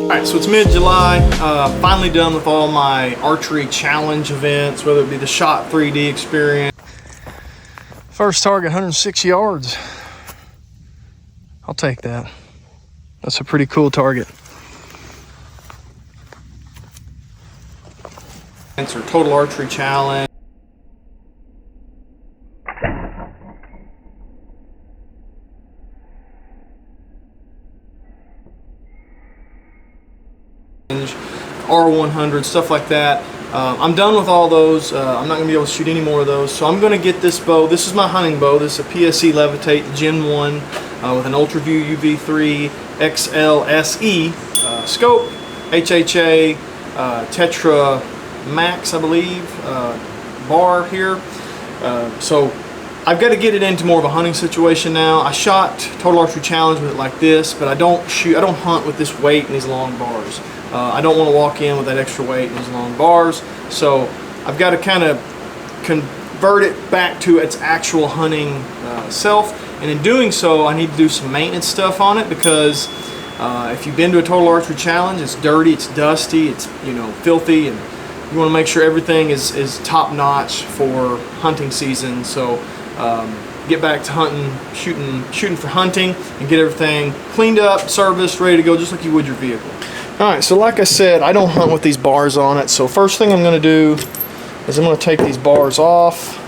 Alright, so it's mid-July, finally done with all my archery challenge events, whether it be the Shot 3D experience. First target, 106 yards. I'll take that. That's a pretty cool target. It's our total archery challenge. R100, stuff like that. I'm done with all those. I'm not going to be able to shoot any more of those, so I'm going to get this bow. This is my hunting bow. This is a PSE Levitate Gen 1 with an UltraView UV3 XL SE scope, HHA, Tetra Max, I believe, bar here. So I've got to get it into more of a hunting situation now. I shot Total Archery Challenge with it like this, but I don't hunt with this weight and these long bars. I don't want to walk in with that extra weight and these long bars, so I've got to kind of convert it back to its actual hunting self, and in doing so I need to do some maintenance stuff on it, because if you've been to a Total Archery Challenge, it's dirty, it's dusty, it's filthy, and you want to make sure everything is top notch for hunting season. So get back to hunting, shooting for hunting, and get everything cleaned up, serviced, ready to go, just like you would your vehicle. Alright, so like I said, I don't hunt with these bars on it, so first thing I'm going to do is I'm going to take these bars off,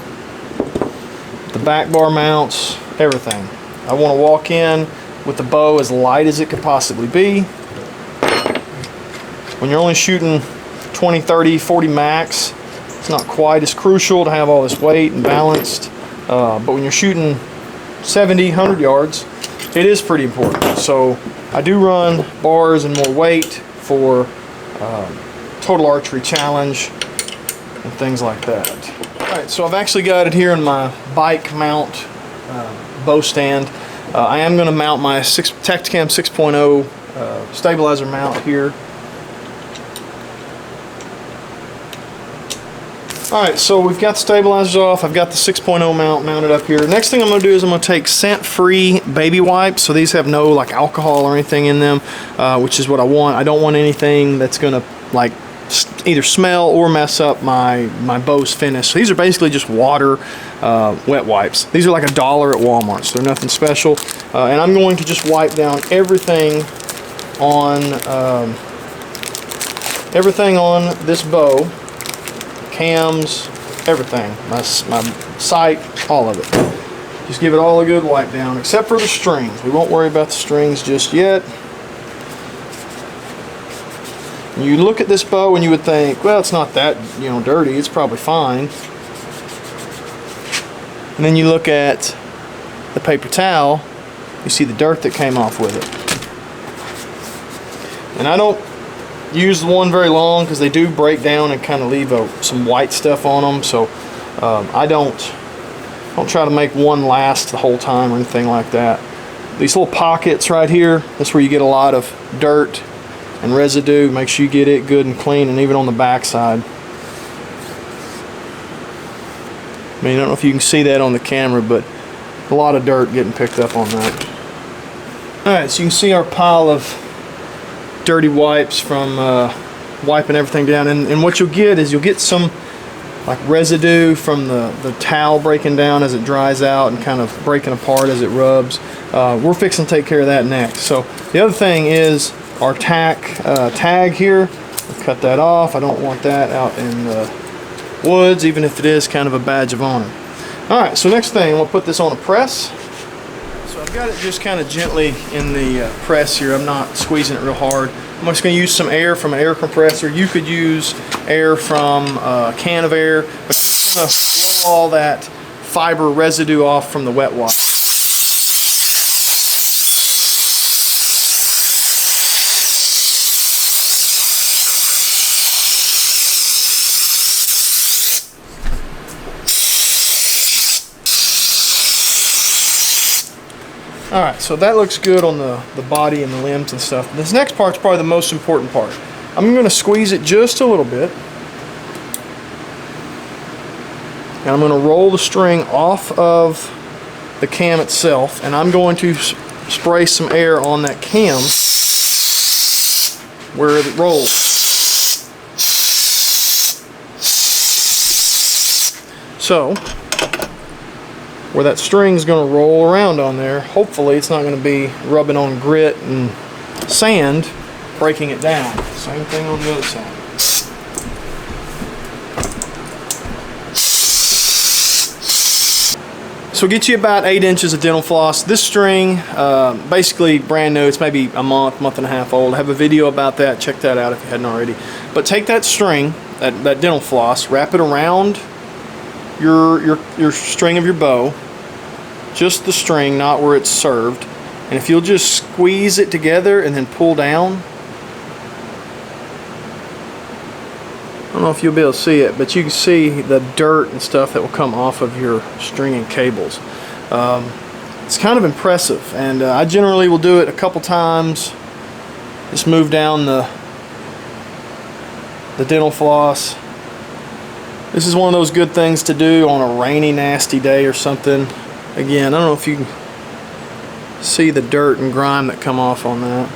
the back bar mounts, everything. I want to walk in with the bow as light as it could possibly be. When you're only shooting 20, 30, 40 max, it's not quite as crucial to have all this weight and balanced, but when you're shooting 70, 100 yards, it is pretty important. So I do run bars and more weight for Total Archery Challenge and things like that. Alright, so I've actually got it here in my bike mount bow stand. I am going to mount my Tacticam 6.0 stabilizer mount here. Alright, so we've got the stabilizers off. I've got the 6.0 mount mounted up here. Next thing I'm going to do is I'm going to take scent-free baby wipes. So these have no like alcohol or anything in them, which is what I want. I don't want anything that's going to like either smell or mess up my bow's finish. So these are basically just water wet wipes. These are like $1 at Walmart, so they're nothing special. And I'm going to just wipe down everything on this bow. Cams, everything, my sight, all of it. Just give it all a good wipe down, except for the strings. We won't worry about the strings just yet. And you look at this bow and you would think, well, it's not that dirty, it's probably fine. And then you look at the paper towel, you see the dirt that came off with it. And I don't use the one very long because they do break down and kind of leave some white stuff on them, so I don't try to make one last the whole time or anything like that. These little pockets right here, that's where you get a lot of dirt and residue. Make sure you get it good and clean, and even on the back side. I mean, I don't know if you can see that on the camera, but a lot of dirt getting picked up on that. Alright, so you can see our pile of dirty wipes from wiping everything down, and what you'll get is you'll get some like residue from the towel breaking down as it dries out and kind of breaking apart as it rubs. We're fixing to take care of that next. So the other thing is our tag here. We'll cut that off. I don't want that out in the woods, even if it is kind of a badge of honor. Alright, so next thing, we'll put this on a press. So I've got it just kind of gently in the press here. I'm not squeezing it real hard. I'm just going to use some air from an air compressor. You could use air from a can of air, but I'm just going to blow all that fiber residue off from the wet wipe. Alright, so that looks good on the body and the limbs and stuff. This next part's probably the most important part. I'm going to squeeze it just a little bit. And I'm going to roll the string off of the cam itself, and I'm going to spray some air on that cam where it rolls. So, where that string's going to roll around on there, hopefully it's not going to be rubbing on grit and sand, breaking it down. Same thing on the other side. So get you about 8 inches of dental floss. This string, basically brand new. It's maybe a month and a half old. I have a video about that. Check that out if you hadn't already. But take that string, that dental floss, wrap it around your string of your bow, just the string, not where it's served. And if you'll just squeeze it together and then pull down, I don't know if you'll be able to see it, but you can see the dirt and stuff that will come off of your string and cables. It's kind of impressive, and I generally will do it a couple times. Just move down the dental floss. This is one of those good things to do on a rainy, nasty day or something. Again, I don't know if you can see the dirt and grime that come off on that.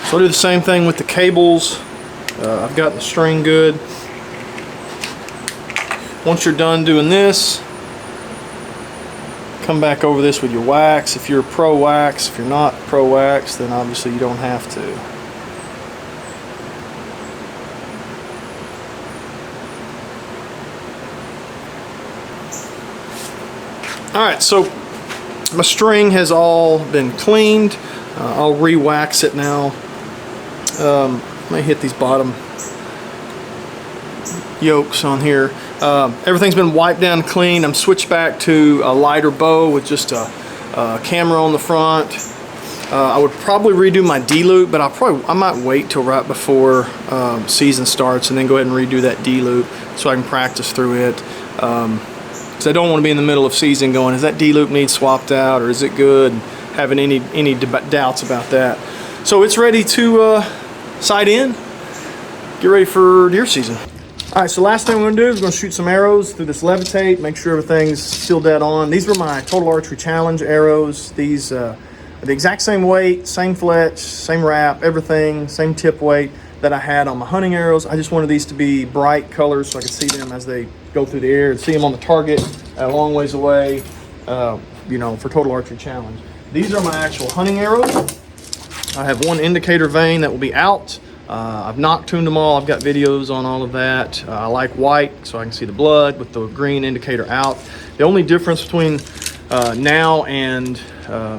So I'll do the same thing with the cables. I've got the string good. Once you're done doing this, come back over this with your wax. If you're pro wax, if you're not pro wax, then obviously you don't have to. Alright, so my string has all been cleaned. I'll re-wax it now. I may hit these bottom yolks on here. Everything's been wiped down and cleaned. I'm switched back to a lighter bow with just a camera on the front. I would probably redo my D-loop, but I might wait till right before season starts and then go ahead and redo that D-loop so I can practice through it. Because I don't want to be in the middle of season going, does that D-loop need swapped out or is it good? Having any doubts about that. So it's ready to sight in, get ready for deer season. All right, so last thing we're gonna do is we're gonna shoot some arrows through this levitate, make sure everything's still dead on. These were my Total Archery Challenge arrows. These are the exact same weight, same fletch, same wrap, everything, same tip weight that I had on my hunting arrows. I just wanted these to be bright colors so I could see them as they go through the air and see them on the target a long ways away, you know, for Total Archery Challenge. These are my actual hunting arrows. I have one indicator vane that will be out. I've tuned them all. I've got videos on all of that. I like white so I can see the blood with the green indicator out. The only difference between now and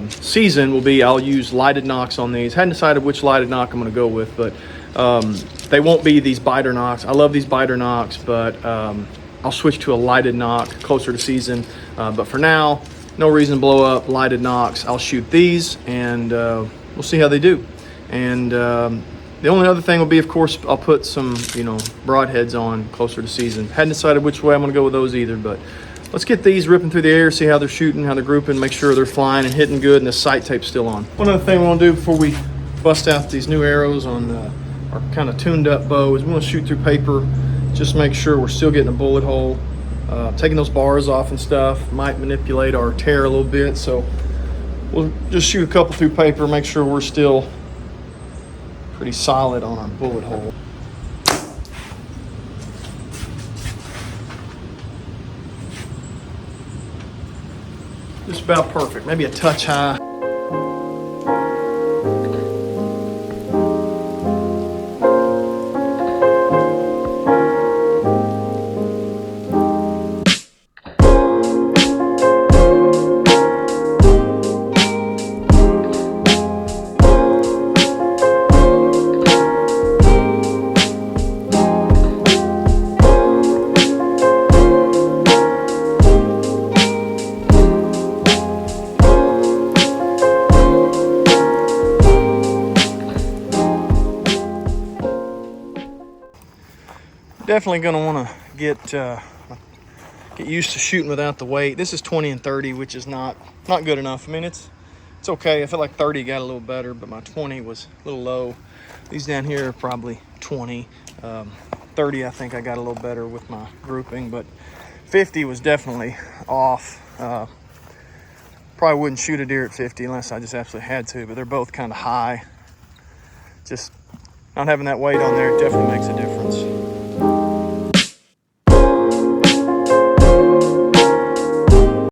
season will be I'll use lighted nocks on these. Hadn't decided which lighted nock I'm going to go with, but they won't be these biter nocks. I love these biter nocks, but I'll switch to a lighted nock closer to season. But for now, no reason to blow up lighted nocks. I'll shoot these and we'll see how they do. And the only other thing will be, of course, I'll put some, you know, broadheads on closer to season. Hadn't decided which way I'm going to go with those either, but let's get these ripping through the air, see how they're shooting, how they're grouping, make sure they're flying and hitting good and the sight tape's still on. One other thing we want to do before we bust out these new arrows on our kind of tuned up bow is we want to shoot through paper, just make sure we're still getting a bullet hole. Taking those bars off and stuff might manipulate our tear a little bit, so we'll just shoot a couple through paper, make sure we're still pretty solid on our bullet hole. Just about perfect, maybe a touch high. Definitely going to want to get used to shooting without the weight. This is 20 and 30, which is not good enough. I mean, it's okay. I feel like 30 got a little better, but my 20 was a little low. These down here are probably 20. 30, I think I got a little better with my grouping, but 50 was definitely off. Probably wouldn't shoot a deer at 50 unless I just absolutely had to, but they're both kind of high. just not having that weight on there definitely makes a difference.